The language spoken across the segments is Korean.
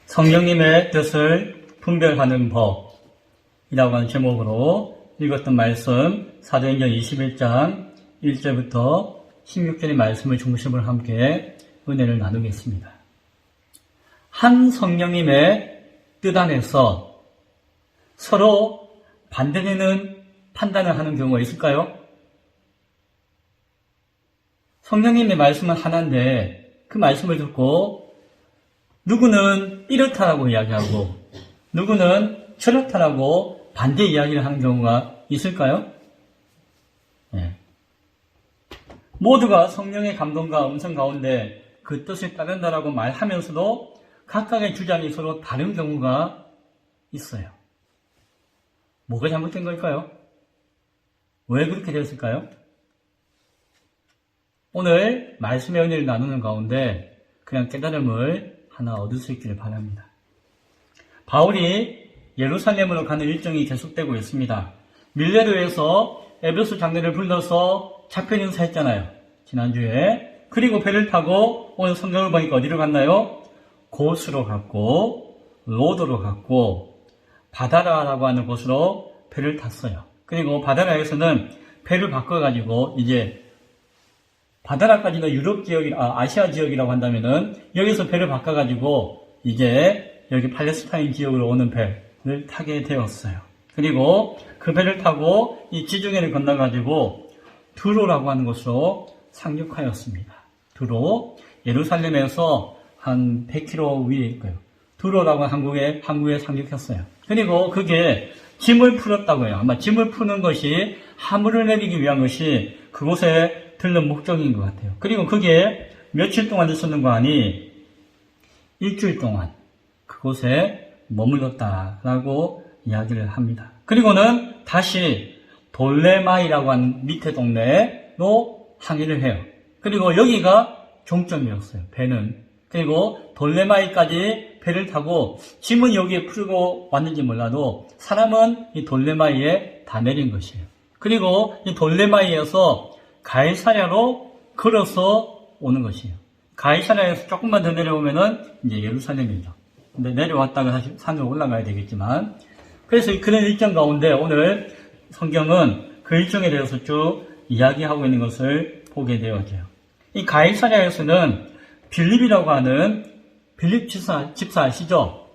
성령님의 뜻을 분별하는 법이라고 하는 제목으로 읽었던 말씀 사도행전 21장 1절부터 16절의 말씀을 중심으로 함께 은혜를 나누겠습니다. 한 성령님의 뜻 안에서 서로 반대되는 판단을 하는 경우가 있을까요? 성령님의 말씀은 하나인데 그 말씀을 듣고 누구는 이렇다라고 이야기하고 누구는 저렇다라고 반대 이야기를 하는 경우가 있을까요? 네. 모두가 성령의 감동과 음성 가운데 그 뜻을 따른다라고 말하면서도 각각의 주장이 서로 다른 경우가 있어요. 뭐가 잘못된 걸까요? 왜 그렇게 되었을까요? 오늘 말씀의 은혜를 나누는 가운데 그냥 깨달음을 하나 얻을 수 있기를 바랍니다. 바울이 예루살렘으로 가는 일정이 계속되고 있습니다. 밀레도에서 에베소 장로를 불러서 작별 인사했잖아요. 지난주에. 그리고 배를 타고 오늘 성경을 보니까 어디로 갔나요? 고스로 갔고 로도로 갔고 바다라라고 하는 곳으로 배를 탔어요. 그리고 바다라에서는 배를 바꿔가지고 이제 바다라까지는 유럽 지역이, 아시아 지역이라고 한다면은 여기서 배를 바꿔가지고 이제 여기 팔레스타인 지역으로 오는 배를 타게 되었어요. 그리고 그 배를 타고 이 지중해를 건너가지고 두로라고 하는 곳으로 상륙하였습니다. 두로, 예루살렘에서 한 100km 위에 있고요. 두로라고 한국에 상륙했어요. 그리고 그게 짐을 풀었다고요. 아마 짐을 푸는 것이 화물을 내리기 위한 것이 그곳에 들른 목적인 것 같아요. 그리고 그게 며칠 동안 있었는가 하니 일주일 동안 그곳에 머물렀다라고 이야기를 합니다. 그리고는 다시 돌레마이라고 하는 밑에 동네로 항해를 해요. 그리고 여기가 종점이었어요. 배는. 그리고 돌레마이까지 배를 타고 짐은 여기에 풀고 왔는지 몰라도 사람은 이 돌레마이에 다 내린 것이에요. 그리고 이 돌레마이에서 가이사랴로 걸어서 오는 것이에요. 가이사랴에서 조금만 더 내려오면은 이제 예루살렘이죠. 근데 내려왔다가 다시 산으로 올라가야 되겠지만, 그래서 그런 일정 가운데 오늘 성경은 그 일정에 대해서 쭉 이야기하고 있는 것을 보게 되어져요. 이 가이사랴에서는 빌립이라고 하는 빌립 집사 아시죠?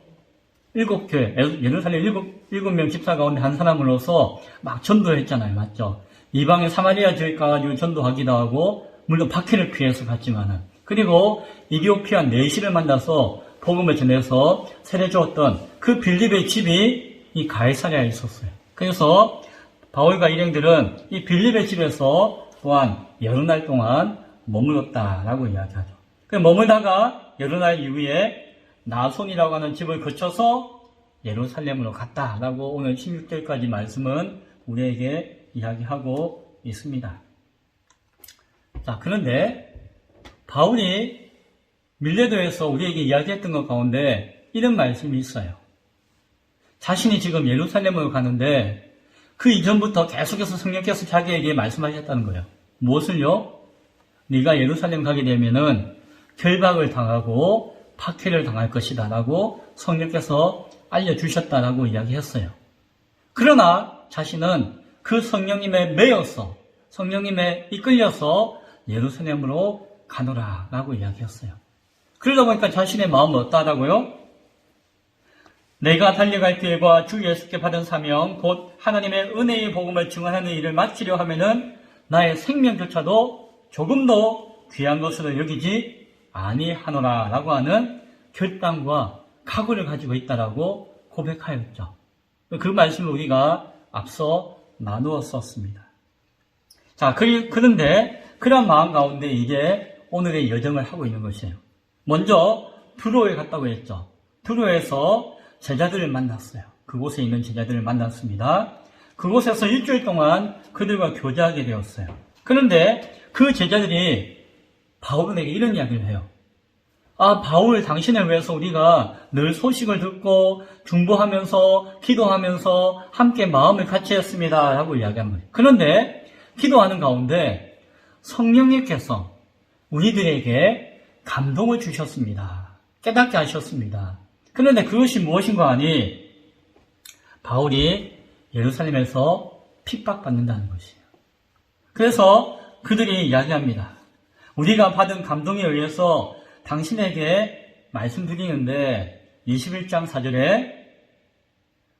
7교회, 예루살렘 7명 집사 가운데 한 사람으로서 막 전도했잖아요. 맞죠? 이방의 사마리아 지역 가가지고 전도하기도 하고, 물론 박해를 피해서 갔지만은. 그리고 이디오피아 내시를 만나서 복음을 전해서 세례 주었던 그 빌립의 집이 이 가이사랴에 있었어요. 그래서 바울과 일행들은 이 빌립의 집에서 또한 여러 날 동안 머물렀다라고 이야기하죠. 머물다가 여러 날 이후에 나손이라고 하는 집을 거쳐서 예루살렘으로 갔다라고 오늘 16절까지 말씀은 우리에게 이야기하고 있습니다. 자, 그런데 바울이 밀레도에서 우리에게 이야기했던 것 가운데 이런 말씀이 있어요. 자신이 지금 예루살렘으로 가는데 그 이전부터 계속해서 성령께서 자기에게 말씀하셨다는 거예요. 무엇을요? 네가 예루살렘 가게 되면은 결박을 당하고 박해를 당할 것이다 라고 성령께서 알려주셨다라고 이야기했어요. 그러나 자신은 그 성령님에 매여서 성령님에 이끌려서 예루살렘으로 가노라 라고 이야기했어요. 그러다 보니까 자신의 마음은 어떠하다고요? 내가 달려갈 길과 주 예수께 받은 사명 곧 하나님의 은혜의 복음을 증언하는 일을 마치려 하면은 나의 생명조차도 조금도 귀한 것으로 여기지 아니하노라 라고 하는 결단과 각오를 가지고 있다라고 고백하였죠. 그 말씀을 우리가 앞서 나누었었습니다. 자, 그런데 그런 마음 가운데 이제 오늘의 여정을 하고 있는 것이에요. 먼저 두로에 갔다고 했죠. 두로에서 제자들을 만났어요. 그곳에 있는 제자들을 만났습니다. 그곳에서 일주일 동안 그들과 교제하게 되었어요. 그런데 그 제자들이 바울에게 이런 이야기를 해요. 바울 당신을 위해서 우리가 늘 소식을 듣고 중보하면서 기도하면서 함께 마음을 같이 했습니다 라고 이야기한 거예요. 그런데 기도하는 가운데 성령님께서 우리들에게 감동을 주셨습니다. 깨닫게 하셨습니다. 그런데 그것이 무엇인가 하니 바울이 예루살렘에서 핍박받는다는 것이에요. 그래서 그들이 이야기합니다. 우리가 받은 감동에 의해서 당신에게 말씀드리는데 21장 4절에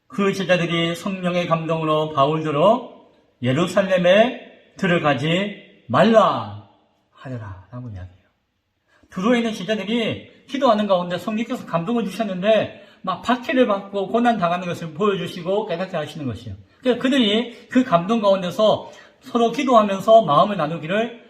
그 제자들이 성령의 감동으로 바울더러 예루살렘에 들어가지 말라 하더라 라고 이야기해요. 들어있는 제자들이 기도하는 가운데 성령께서 감동을 주셨는데 막 박해를 받고 고난당하는 것을 보여주시고 깨닫게 하시는 것이에요. 그래서 그들이 그 감동 가운데서 서로 기도하면서 마음을 나누기를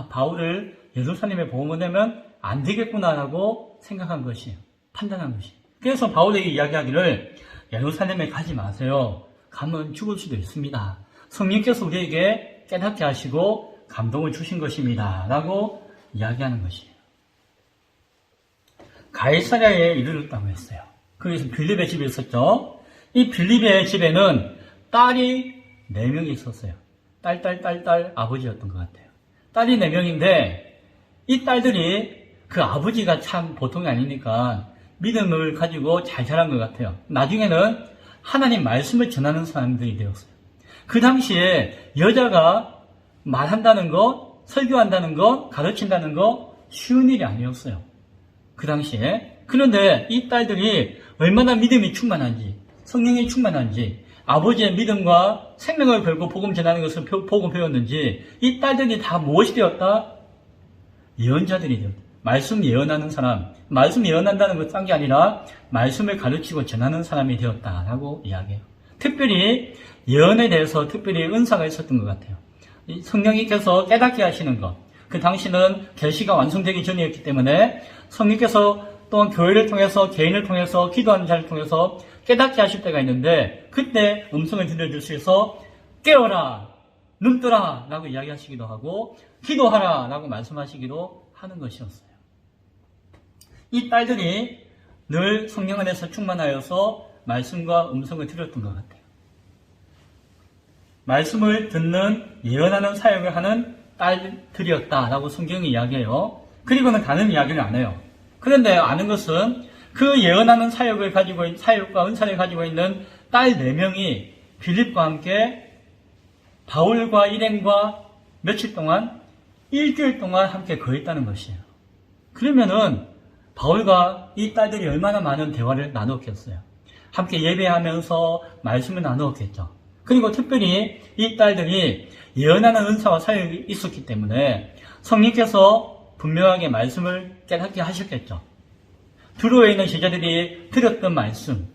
바울을 예루살렘에 보내면 안 되겠구나라고 생각한 것이에요. 판단한 것이에요. 그래서 바울에게 이야기하기를 예루살렘에 가지 마세요. 가면 죽을 수도 있습니다. 성령께서 우리에게 깨닫게 하시고 감동을 주신 것입니다. 라고 이야기하는 것이에요. 가이사랴에 이르렀다고 했어요. 거기서 빌립의 집에 있었죠. 이 빌립의 집에는 딸이 4명이 있었어요. 딸 아버지였던 것 같아요. 딸이 4명인데 이 딸들이 그 아버지가 참 보통이 아니니까 믿음을 가지고 잘 자란 것 같아요. 나중에는 하나님 말씀을 전하는 사람들이 되었어요. 그 당시에 여자가 말한다는 것, 설교한다는 것, 가르친다는 것 쉬운 일이 아니었어요. 그 당시에. 그런데 이 딸들이 얼마나 믿음이 충만한지, 성령이 충만한지, 아버지의 믿음과 생명을 걸고 복음 전하는 것을 보고 배웠는지 이 딸들이 다 무엇이 되었다? 예언자들이 되었다. 말씀 예언하는 사람, 말씀 예언한다는 것 딴 게 아니라 말씀을 가르치고 전하는 사람이 되었다라고 이야기해요. 특별히 예언에 대해서 특별히 은사가 있었던 것 같아요. 성령님께서 깨닫게 하시는 것. 그 당시는 계시가 완성되기 전이었기 때문에 성령께서 또한 교회를 통해서 개인을 통해서 기도하는 자를 통해서 깨닫게 하실 때가 있는데 그때 음성을 들려주셔서 깨어라, 눈 뜨라 라고 이야기하시기도 하고 기도하라 라고 말씀하시기도 하는 것이었어요. 이 딸들이 늘 성령 안에서 충만하여서 말씀과 음성을 들었던 것 같아요. 말씀을 듣는 예언하는 사역을 하는 딸들이었다라고 성경이 이야기해요. 그리고는 다른 이야기를 안 해요. 그런데 아는 것은 그 예언하는 사역을 가지고 있는, 사역과 은사를 가지고 있는 딸 4명이 빌립과 함께 바울과 일행과 며칠 동안 일주일 동안 함께 거했다는 것이에요. 그러면은 바울과 이 딸들이 얼마나 많은 대화를 나누었겠어요. 함께 예배하면서 말씀을 나누었겠죠. 그리고 특별히 이 딸들이 예언하는 은사와 사역이 있었기 때문에 성령께서 분명하게 말씀을 깨닫게 하셨겠죠. 두로에 있는 제자들이 들었던 말씀,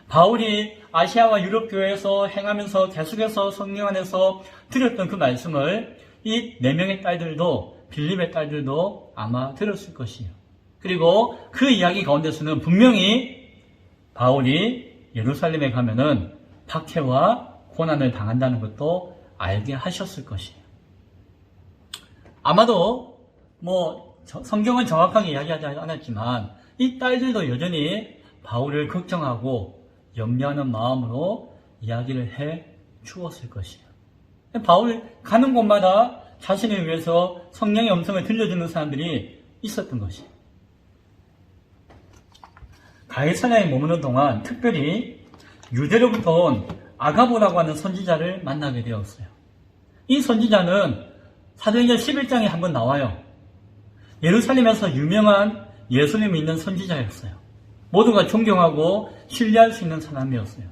바울이 아시아와 유럽 교회에서 행하면서 계속해서 성령 안에서 들었던 그 말씀을 이 4명의 딸들도 빌립의 딸들도 아마 들었을 것이에요. 그리고 그 이야기 가운데서는 분명히 바울이 예루살렘에 가면은 박해와 고난을 당한다는 것도 알게 하셨을 것이에요. 아마도 성경은 정확하게 이야기하지 않았지만 이 딸들도 여전히 바울을 걱정하고 염려하는 마음으로 이야기를 해 주었을 것이에요. 바울 가는 곳마다 자신을 위해서 성령의 음성을 들려주는 사람들이 있었던 것이에요. 가이사랴에 머무는 동안 특별히 유대로부터 온 아가보라고 하는 선지자를 만나게 되었어요. 이 선지자는 사도행전 11장에 한번 나와요. 예루살렘에서 유명한 예수님 믿는 선지자였어요. 모두가 존경하고 신뢰할 수 있는 사람이었어요.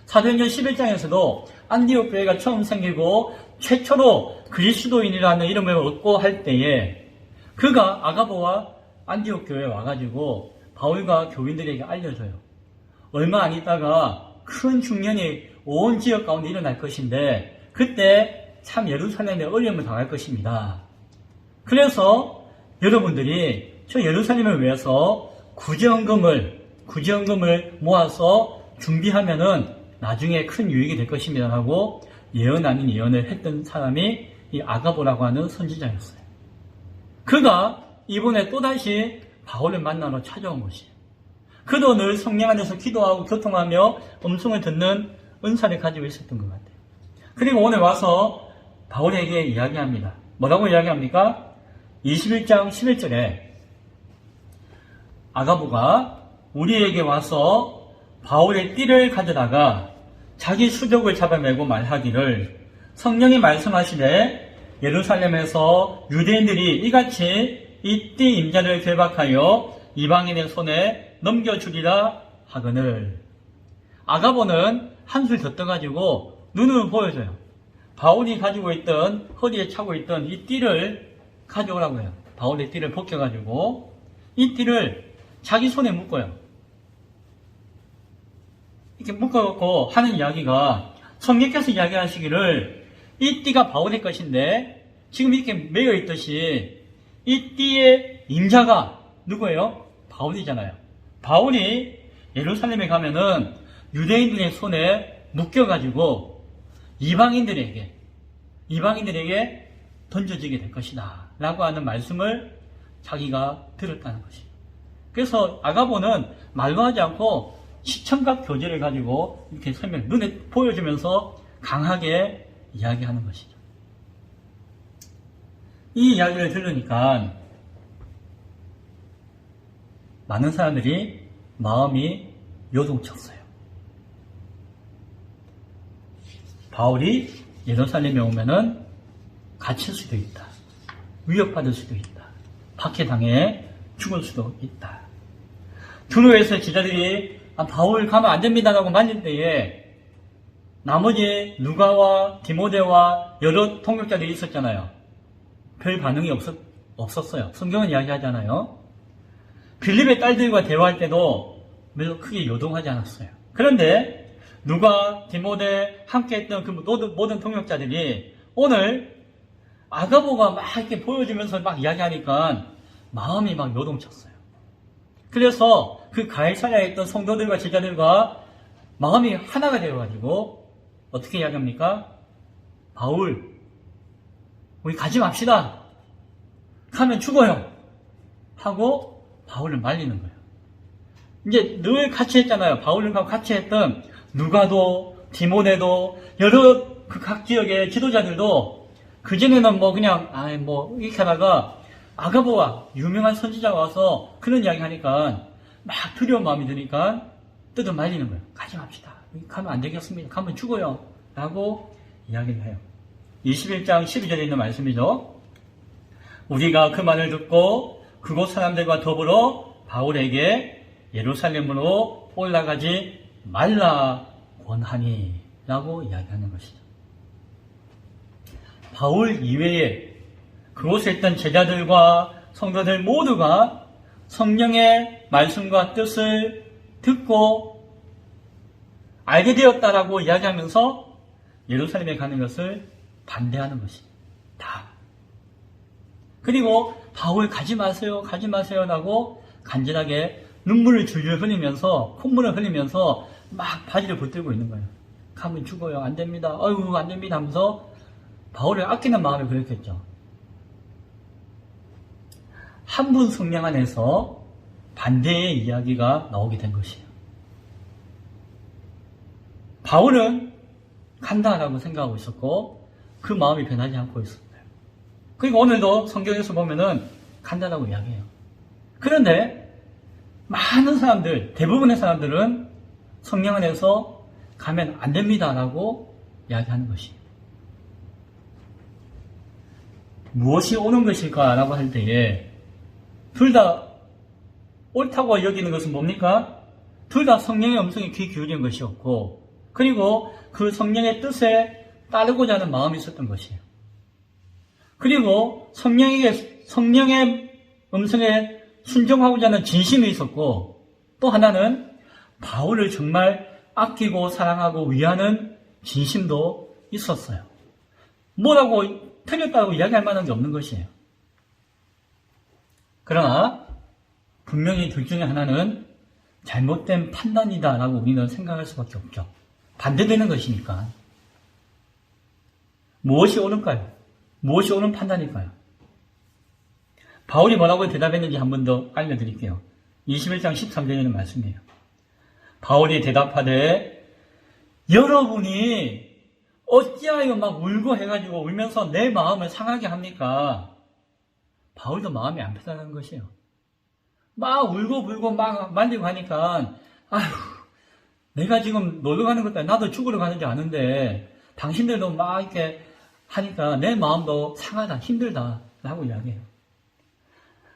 사도행전 11장에서도 안디옥 교회가 처음 생기고 최초로 그리스도인이라는 이름을 얻고 할 때에 그가 아가보와 안디옥 교회에 와가지고 바울과 교인들에게 알려줘요. 얼마 안 있다가 큰 흉년이 온 지역 가운데 일어날 것인데 그때 참 예루살렘에 어려움을 당할 것입니다. 그래서 여러분들이 저 예루살렘을 위해서 구제헌금을 모아서 준비하면은 나중에 큰 유익이 될 것입니다 하고 예언 아닌 예언을 했던 사람이 이 아가보라고 하는 선지자였어요. 그가 이번에 또다시 바울을 만나러 찾아온 것이에요. 그도 늘 성령 안에서 기도하고 교통하며 음성을 듣는 은사를 가지고 있었던 것 같아요. 그리고 오늘 와서 바울에게 이야기합니다. 뭐라고 이야기합니까? 21장 11절에 아가보가 우리에게 와서 바울의 띠를 가져다가 자기 수족을 잡아매고 말하기를 성령이 말씀하시되 예루살렘에서 유대인들이 이같이 이 띠 임자를 결박하여 이방인의 손에 넘겨주리라 하거늘. 아가보는 한술 더 떠가지고 눈을 보여줘요. 바울이 가지고 있던, 허리에 차고 있던 이 띠를 가져오라고 해요. 바울의 띠를 벗겨가지고 이 띠를 자기 손에 묶어요. 이렇게 묶어놓고 하는 이야기가, 성령께서 이야기하시기를 이 띠가 바울의 것인데 지금 이렇게 매여 있듯이 이 띠의 임자가 누구예요? 바울이잖아요. 바울이 예루살렘에 가면은 유대인들의 손에 묶여가지고 이방인들에게 던져지게 될 것이다 라고 하는 말씀을 자기가 들었다는 것이에요. 그래서 아가보는 말로 하지 않고 시청각 교제를 가지고 이렇게 눈에 보여주면서 강하게 이야기하는 것이죠. 이 이야기를 들으니까 많은 사람들이 마음이 요동쳤어요. 바울이 예루살렘에 오면은 갇힐 수도 있다. 위협받을 수도 있다. 박해당해 죽을 수도 있다. 두로에서 제자들이 바울 가면 안 됩니다라고 말릴 때에 나머지 누가와 디모데와 여러 통역자들이 있었잖아요. 별 반응이 없었어요. 성경은 이야기하잖아요. 빌립의 딸들과 대화할 때도 별로 크게 요동하지 않았어요. 그런데 누가, 디모데 함께 했던 그 모든 통역자들이 오늘 아가보가 막 이렇게 보여주면서 막 이야기하니까 마음이 막 요동쳤어요. 그래서 그 가이사랴에 있던 성도들과 제자들과 마음이 하나가 되어가지고 어떻게 이야기합니까? 바울, 우리 가지 맙시다. 가면 죽어요. 하고 바울을 말리는 거예요. 이제 늘 같이 했잖아요. 바울과 같이 했던 누가도, 디모데도, 여러 그 각 지역의 지도자들도 그전에는 그냥, 이렇게 하다가 아가보가 유명한 선지자가 와서 그런 이야기 하니까 막 두려운 마음이 드니까 뜯어 말리는 거예요. 가지 맙시다. 가면 안 되겠습니다. 가면 죽어요. 라고 이야기를 해요. 21장 12절에 있는 말씀이죠. 우리가 그 말을 듣고 그곳 사람들과 더불어 바울에게 예루살렘으로 올라가지 말라 권하니 라고 이야기하는 것이죠. 바울 이외에 그곳에 있던 제자들과 성도들 모두가 성령의 말씀과 뜻을 듣고 알게 되었다라고 이야기하면서 예루살렘에 가는 것을 반대하는 것입니다. 다. 그리고 바울 가지 마세요, 가지 마세요 라고 간절하게 눈물을 줄줄 흘리면서, 콧물을 흘리면서 막 바지를 붙들고 있는 거예요. 가면 죽어요, 안 됩니다, 어이구 안 됩니다 하면서 바울을 아끼는 마음이 그렇겠죠. 한 분 성령 안에서 반대의 이야기가 나오게 된 것이에요. 바울은 간다라고 생각하고 있었고 그 마음이 변하지 않고 있었어요. 그리고 오늘도 성경에서 보면은 간다라고 이야기해요. 그런데 많은 사람들, 대부분의 사람들은 성령 안에서 가면 안 됩니다라고 이야기하는 것이에요. 무엇이 옳은 것일까라고 할 때에 둘 다 옳다고 여기는 것은 뭡니까? 둘 다 성령의 음성에 귀 기울인 것이었고, 그리고 그 성령의 뜻에 따르고자 하는 마음이 있었던 것이에요. 그리고 성령의 음성에 순종하고자 하는 진심이 있었고, 또 하나는 바울을 정말 아끼고 사랑하고 위하는 진심도 있었어요. 뭐라고 틀렸다고 이야기할 만한 게 없는 것이에요. 그러나 분명히 둘 중에 하나는 잘못된 판단이다라고 우리는 생각할 수밖에 없죠. 반대되는 것이니까. 무엇이 옳을까요? 무엇이 옳은 판단일까요? 바울이 뭐라고 대답했는지 한 번 더 알려드릴게요. 21장 13절에 있는 말씀이에요. 바울이 대답하되 여러분이 어찌하여 막 울고 해가지고 울면서 내 마음을 상하게 합니까? 바울도 마음이 안 편하다는 것이에요. 막 울고불고 막 말리고 하니까, 아휴, 내가 지금 놀러 가는 것도 아니고 나도 죽으러 가는 줄 아는데 당신들도 막 이렇게 하니까 내 마음도 상하다, 힘들다 라고 이야기해요.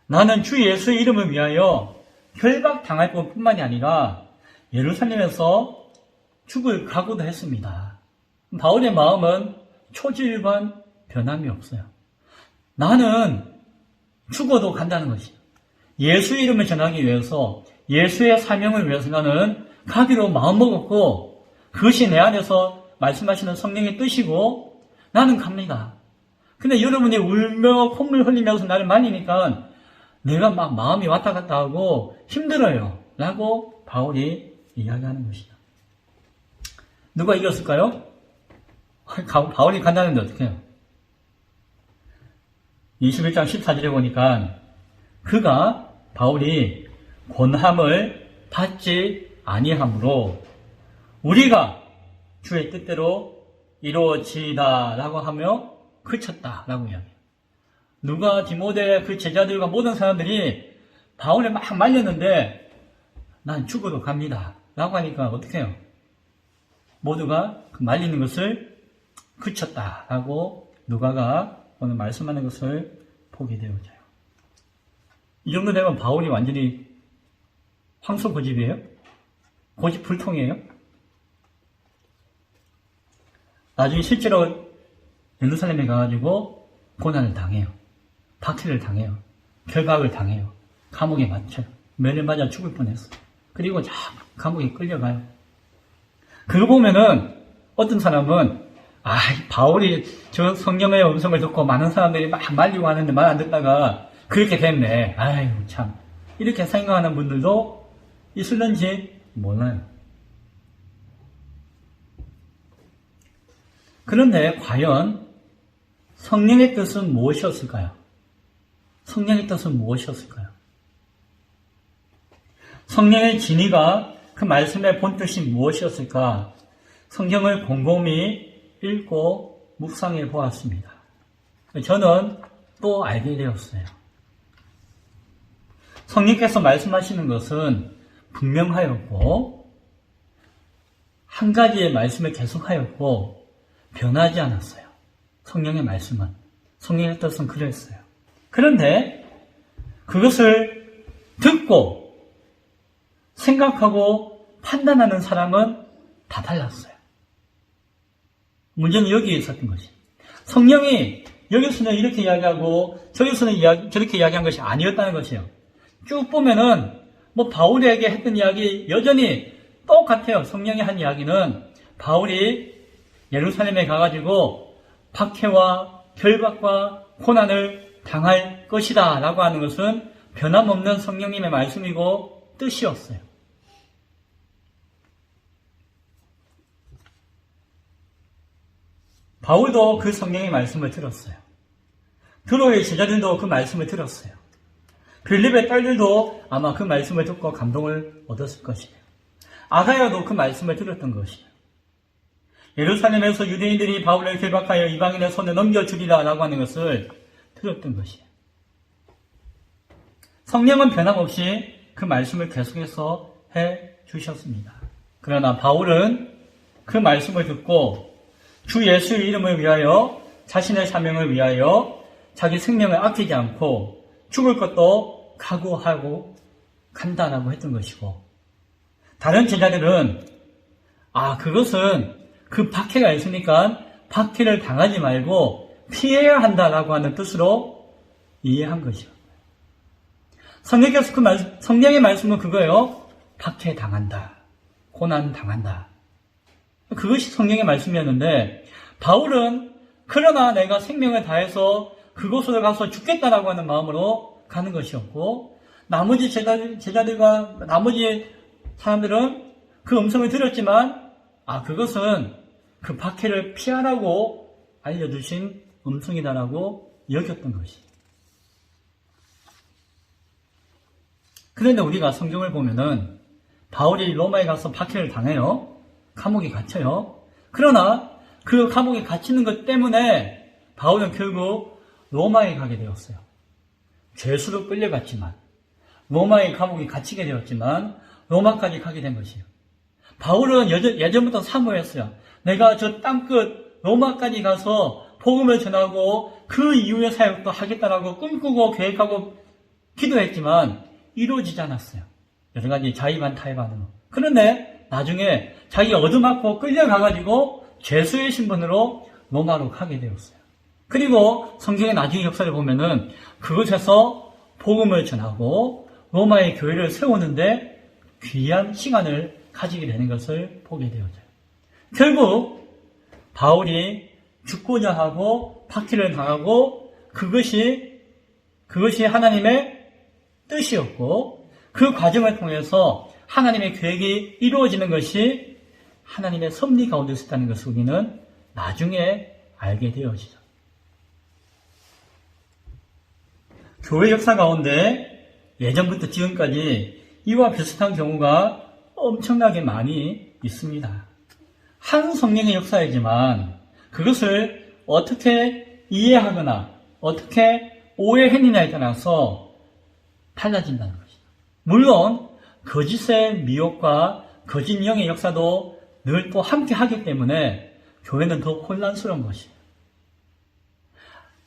나는 주 예수의 이름을 위하여 결박당할 뿐만이 아니라 예루살렘에서 죽을 각오도 했습니다. 바울의 마음은 초지일관 변함이 없어요. 나는 죽어도 간다는 것이에요. 예수의 이름을 전하기 위해서, 예수의 사명을 위해서 나는 가기로 마음먹었고, 그것이 내 안에서 말씀하시는 성령의 뜻이고 나는 갑니다. 근데 여러분이 울며 콧물 흘리면서 나를 말리니까 내가 막 마음이 왔다 갔다 하고 힘들어요 라고 바울이 이야기하는 것이죠. 누가 이겼을까요? 바울이 간다는데 어떻게 해요? 21장 14절에 보니까 바울이 권함을 받지 아니하므로 우리가 주의 뜻대로 이루어지이다 라고 하며 그쳤다 라고 이야기해요. 누가 디모데 그 제자들과 모든 사람들이 바울을 막 말렸는데 난 죽어도 갑니다 라고 하니까 어떻게 해요? 모두가 그 말리는 것을 그쳤다 라고 누가가 오늘 말씀하는 것을 보게 되어져요. 이 정도 되면 바울이 완전히 황소고집이에요? 고집불통이에요? 나중에 실제로 예루살렘에 가가지고 고난을 당해요. 박해를 당해요. 결박을 당해요. 감옥에 갇혀요. 매를 맞아 죽을 뻔했어. 그리고 감옥에 끌려가요. 그거 보면은 어떤 사람은 바울이 저 성령의 음성을 듣고 많은 사람들이 막 말리고 하는데 말 안 듣다가 그렇게 됐네. 아유 참 이렇게 생각하는 분들도 있을는지 몰라요. 그런데 과연 성령의 뜻은 무엇이었을까요? 성령의 뜻은 무엇이었을까요? 성령의 진의가 그 말씀의 본뜻이 무엇이었을까? 성경을 곰곰이 읽고 묵상해 보았습니다. 저는 또 알게 되었어요. 성령께서 말씀하시는 것은 분명하였고 한 가지의 말씀을 계속하였고 변하지 않았어요. 성령의 말씀은. 성령의 뜻은 그랬어요. 그런데 그것을 듣고 생각하고 판단하는 사람은 다 달랐어요. 문제는 여기에 있었던 것이. 성령이 여기서는 이렇게 이야기하고 저기서는 저렇게 이야기한 것이 아니었다는 것이에요. 쭉 보면은 바울에게 했던 이야기 여전히 똑같아요. 성령이 한 이야기는 바울이 예루살렘에 가가지고 박해와 결박과 고난을 당할 것이다 라고 하는 것은 변함없는 성령님의 말씀이고 뜻이었어요. 바울도 그 성령의 말씀을 들었어요. 드로의 제자들도 그 말씀을 들었어요. 빌립의 딸들도 아마 그 말씀을 듣고 감동을 얻었을 것이에요. 아가야도 그 말씀을 들었던 것이에요. 예루살렘에서 유대인들이 바울을 결박하여 이방인의 손에 넘겨주리라 라고 하는 것을 들었던 것이에요. 성령은 변함없이 그 말씀을 계속해서 해 주셨습니다. 그러나 바울은 그 말씀을 듣고 주 예수의 이름을 위하여 자신의 사명을 위하여 자기 생명을 아끼지 않고 죽을 것도 각오하고 간다라고 했던 것이고 다른 제자들은 그것은 그 박해가 있으니까 박해를 당하지 말고 피해야 한다라고 하는 뜻으로 이해한 것이요. 성령께서 성령의 말씀은 그거예요. 박해 당한다. 고난 당한다. 그것이 성령의 말씀이었는데 바울은 그러나 내가 생명을 다해서 그곳으로 가서 죽겠다라고 하는 마음으로 가는 것이었고 나머지 제자들과 나머지 사람들은 그 음성을 들었지만 그것은 그 박해를 피하라고 알려주신 음성이다라고 여겼던 것이. 그런데 우리가 성경을 보면은 바울이 로마에 가서 박해를 당해요. 감옥에 갇혀요. 그러나 그 감옥에 갇히는 것 때문에 바울은 결국 로마에 가게 되었어요. 죄수로 끌려갔지만 로마의 감옥에 갇히게 되었지만 로마까지 가게 된 것이에요. 바울은 예전부터 사모했어요. 내가 저 땅끝 로마까지 가서 복음을 전하고 그 이후의 사역도 하겠다라고 꿈꾸고 계획하고 기도했지만 이루어지지 않았어요. 여러 가지 자의반 타의반으로. 그런데 나중에 자기가 얻어맞고 끌려가가지고 죄수의 신분으로 로마로 가게 되었어요. 그리고 성경의 나중의 역사를 보면은 그곳에서 복음을 전하고 로마의 교회를 세우는데 귀한 시간을 가지게 되는 것을 보게 되어져요. 결국 바울이 죽고자 하고 박해를 당하고 그것이 하나님의 뜻이었고 그 과정을 통해서 하나님의 계획이 이루어지는 것이 하나님의 섭리 가운데 있었다는 것을 우리는 나중에 알게 되어지죠. 교회 역사 가운데 예전부터 지금까지 이와 비슷한 경우가 엄청나게 많이 있습니다. 한 성령의 역사이지만 그것을 어떻게 이해하거나 어떻게 오해했느냐에 따라서 달라진다는 것이죠. 물론 거짓의 미혹과 거짓 영의 역사도 늘 또 함께 하기 때문에 교회는 더 혼란스러운 것이에요.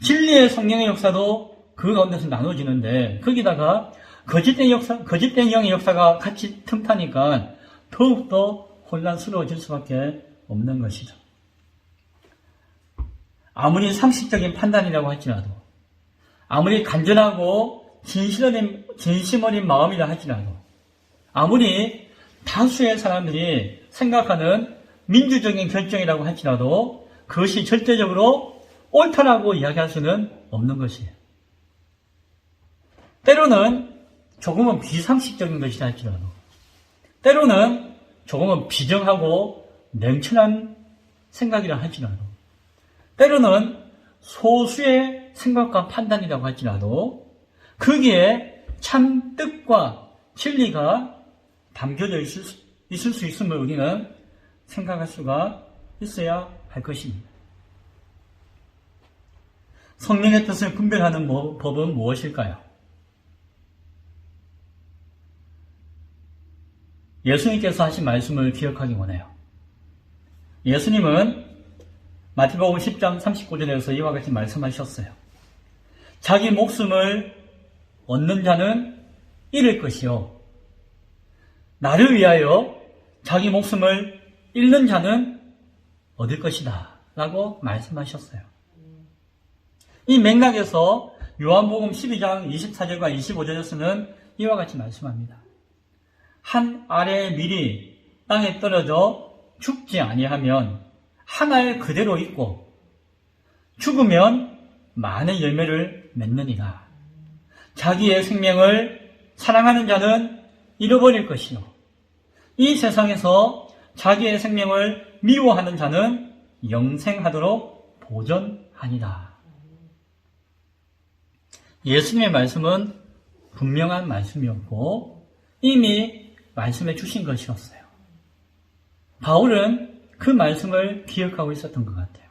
진리의 성령의 역사도 그 가운데서 나눠지는데 거기다가 거짓된 영의 역사가 같이 틈타니까 더욱더 혼란스러워질 수밖에 없는 것이죠. 아무리 상식적인 판단이라고 할지라도 아무리 간절하고 진심 어린 마음이라 할지라도 아무리 다수의 사람들이 생각하는 민주적인 결정이라고 할지라도 그것이 절대적으로 옳다라고 이야기할 수는 없는 것이에요. 때로는 조금은 비상식적인 것이라 할지라도 때로는 조금은 비정하고 냉철한 생각이라 할지라도 때로는 소수의 생각과 판단이라고 할지라도 거기에 참 뜻과 진리가 담겨져 있을 수 있음을 우리는 생각할 수가 있어야 할 것입니다. 성령의 뜻을 분별하는 법은 무엇일까요? 예수님께서 하신 말씀을 기억하기 원해요. 예수님은 마태복음 10장 39절에서 이와 같이 말씀하셨어요. 자기 목숨을 얻는 자는 잃을 것이요 나를 위하여 자기 목숨을 잃는 자는 얻을 것이다 라고 말씀하셨어요. 이 맥락에서 요한복음 12장 24절과 25절에서는 이와 같이 말씀합니다. 한 알의 밀이 땅에 떨어져 죽지 아니하면 한 알 그대로 있고 죽으면 많은 열매를 맺느니라. 자기의 생명을 사랑하는 자는 잃어버릴 것이요 이 세상에서 자기의 생명을 미워하는 자는 영생하도록 보전하니라. 예수님의 말씀은 분명한 말씀이었고 이미 말씀해 주신 것이었어요. 바울은 그 말씀을 기억하고 있었던 것 같아요.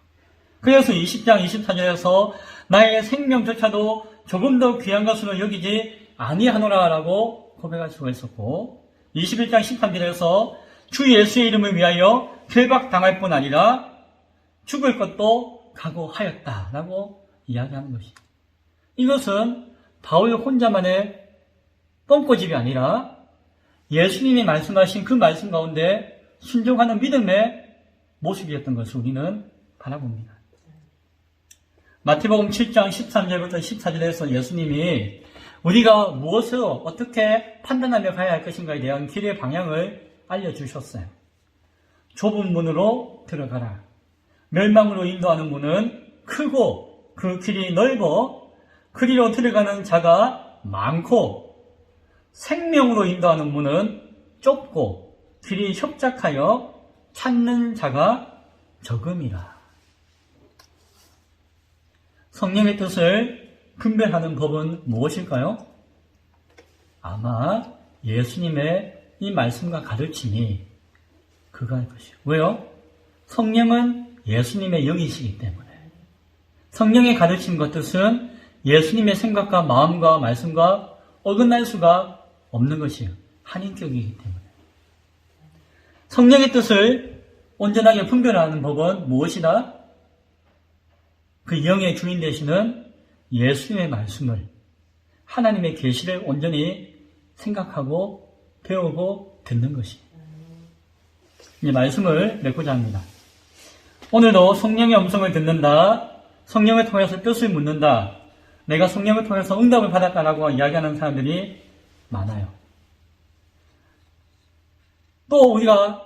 그래서 20장 24절에서 나의 생명조차도 조금 더 귀한 것으로 여기지 아니하노라라고 고백할 수가 있었고 21장 13절에서 주 예수의 이름을 위하여 결박당할 뿐 아니라 죽을 것도 각오하였다라고 이야기하는 것입니다. 이것은 바울 혼자만의 뻥꼬집이 아니라 예수님이 말씀하신 그 말씀 가운데 순종하는 믿음의 모습이었던 것을 우리는 바라봅니다. 마태복음 7장 13절부터 14절에서 예수님이 우리가 무엇을 어떻게 판단하며 가야 할 것인가에 대한 길의 방향을 알려주셨어요. 좁은 문으로 들어가라. 멸망으로 인도하는 문은 크고 그 길이 넓어 그리로 들어가는 자가 많고 생명으로 인도하는 문은 좁고 길이 협착하여 찾는 자가 적음이라. 성령의 뜻을 분별하는 법은 무엇일까요? 아마 예수님의 이 말씀과 가르침이 그거일 것이에요. 왜요? 성령은 예수님의 영이시기 때문에 성령의 가르침과 뜻은 예수님의 생각과 마음과 말씀과 어긋날 수가 없는 것이에요. 한인격이기 때문에. 성령의 뜻을 온전하게 분별하는 법은 무엇이다? 그 영의 주인 되시는 예수님의 말씀을, 하나님의 계시를 온전히 생각하고 배우고 듣는 것이에요. 이 말씀을 맺고자 합니다. 오늘도 성령의 음성을 듣는다, 성령을 통해서 뜻을 묻는다, 내가 성령을 통해서 응답을 받았다라고 이야기하는 사람들이 많아요. 또 우리가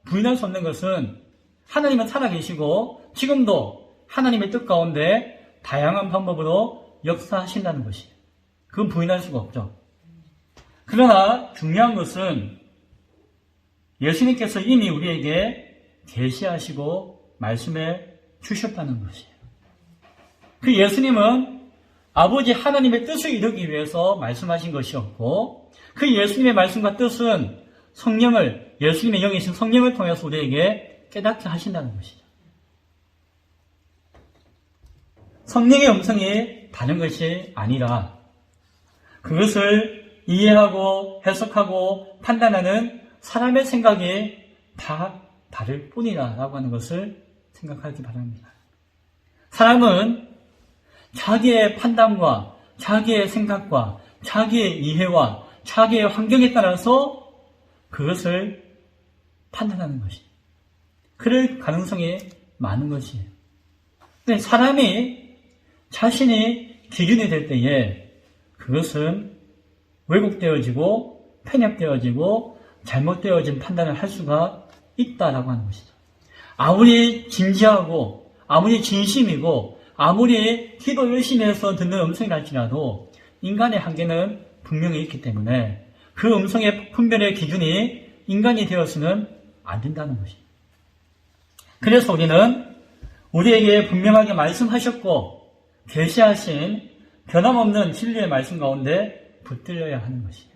부인할 수 없는 것은 하나님은 살아계시고 지금도 하나님의 뜻 가운데 다양한 방법으로 역사하신다는 것이에요. 그건 부인할 수가 없죠. 그러나 중요한 것은 예수님께서 이미 우리에게 계시하시고 말씀해 주셨다는 것이에요. 그 예수님은 아버지 하나님의 뜻을 이루기 위해서 말씀하신 것이었고, 그 예수님의 말씀과 뜻은 성령을, 예수님의 영이신 성령을 통해서 우리에게 깨닫게 하신다는 것이죠. 성령의 음성이 다른 것이 아니라 그것을 이해하고 해석하고 판단하는 사람의 생각이 다 다를 뿐이라고 하는 것을 생각하기 바랍니다. 사람은 자기의 판단과 자기의 생각과 자기의 이해와 자기의 환경에 따라서 그것을 판단하는 것이, 그럴 가능성이 많은 것이에요. 근데 사람이 자신이 기준이 될 때에 그것은 왜곡되어지고 편협되어지고 잘못되어진 판단을 할 수가 있다라고 하는 것이죠. 아무리 진지하고 아무리 진심이고 아무리 기도 열심히 해서 듣는 음성이라 할지라도 인간의 한계는 분명히 있기 때문에 그 음성의 분별의 기준이 인간이 되어서는 안 된다는 것입니다. 그래서 우리는 우리에게 분명하게 말씀하셨고 계시하신 변함없는 진리의 말씀 가운데 붙들려야 하는 것이에요.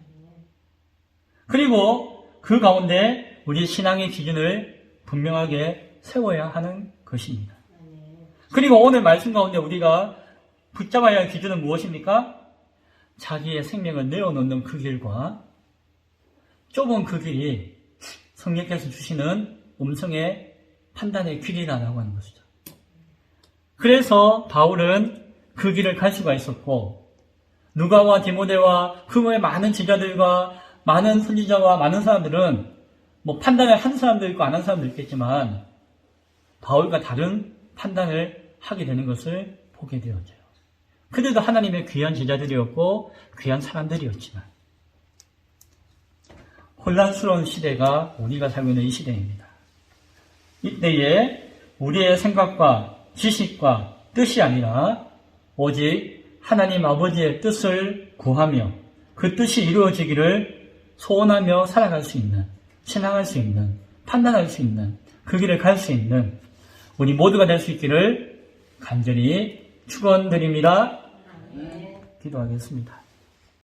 그리고 그 가운데 우리 신앙의 기준을 분명하게 세워야 하는 것입니다. 그리고 오늘 말씀 가운데 우리가 붙잡아야 할 기준은 무엇입니까? 자기의 생명을 내어놓는 그 길과 좁은 그 길이 성령께서 주시는 음성의 판단의 길이라고 하는 것이죠. 그래서 바울은 그 길을 갈 수가 있었고, 누가와 디모데와 그 외 많은 제자들과 많은 선지자와 많은 사람들은 판단을 한 사람도 있고 안 한 사람도 있겠지만 바울과 다른 판단을 하게 되는 것을 보게 되었죠. 그들도 하나님의 귀한 제자들이었고 귀한 사람들이었지만 혼란스러운 시대가 우리가 살고 있는 이 시대입니다. 이때에 우리의 생각과 지식과 뜻이 아니라 오직 하나님 아버지의 뜻을 구하며 그 뜻이 이루어지기를 소원하며 살아갈 수 있는, 신앙할 수 있는, 판단할 수 있는, 그 길을 갈 수 있는 우리 모두가 될 수 있기를 간절히 축원드립니다. 기도하겠습니다.